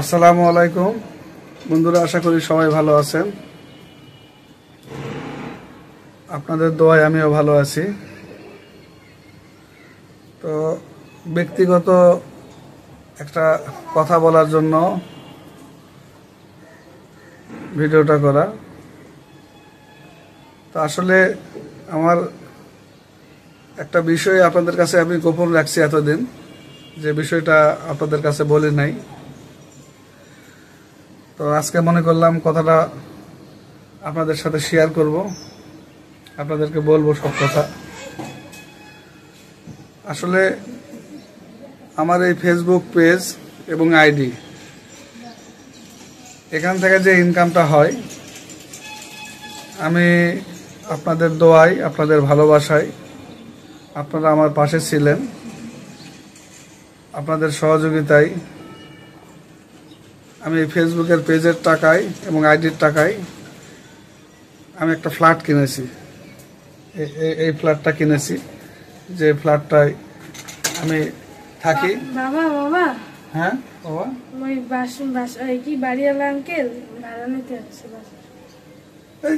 আসসালামু আলাইকুম বন্ধুরা, আশা করি সবাই ভালো আছেন। আপনাদের দোয়ায় আমিও ভালো আছি। তো ব্যক্তিগত একটা কথা বলার জন্য ভিডিওটা করা। তো আসলে আমার একটা বিষয় আপনাদের কাছে আমি গোপন রাখছি এতদিন, যে বিষয়টা আপনাদের কাছে বলি নাই। তো আজকে মনে করলাম কথাটা আপনাদের সাথে শেয়ার করব, আপনাদেরকে বলবো সব কথা। আসলে আমার এই ফেসবুক পেজ এবং আইডি, এখান থেকে যে ইনকামটা হয়, আমি আপনাদের দোয়ায়, আপনাদের ভালোবাসায়, আপনারা আমার পাশে ছিলেন, আপনাদের সহযোগিতায় আমি ফেসবুকের পেজের টাকায় এবং আইডির টাকায় আমি একটা ফ্ল্যাট কিনেছি। এই ফ্ল্যাটটা কিনেছি, যে ফ্ল্যাটটায় আমি থাকি। বাবা বাবা হ্যাঁ বাবা, ওই কি বাড়িওয়ালা আঙ্কেল ভাড়া নিতে আসছে। এই